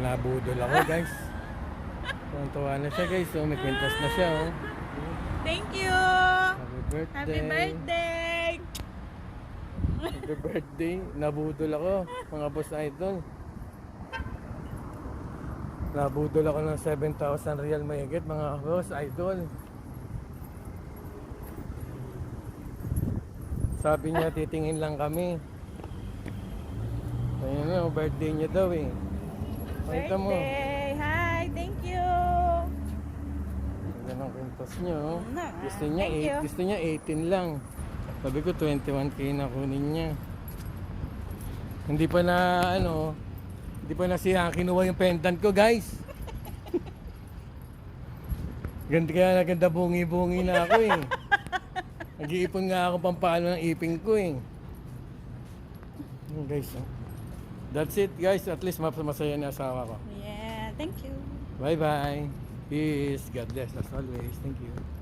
Nabudol ako guys. Tuwan-tuwa na siya guys. So may kwintas na siya oh. Thank you! Happy birthday. Happy birthday! Happy birthday. Nabudol ako mga boss idol. Nabudol ako ng 7,000 real mahigit mga boss idol. Sabi niya titingin lang kami. Ayun na, birthday niya daw eh. Pakita mo. Birthday! Hi! Thank you! Yan ang kwintas niya oh. Na, Gusto niya, thank you. gusto niya 18 lang. Sabi ko 21k na kunin niya. Hindi pa na ano, hindi pa na siya kinuha yung pendant ko guys. Ganda bungi-bungi na ako eh. Nag-iipon nga ako pampalo ng ipin ko eh. Yun, guys. That's it guys. At least masaya na asawa ko. Yeah, thank you. Bye bye. Peace. God bless as always. Thank you.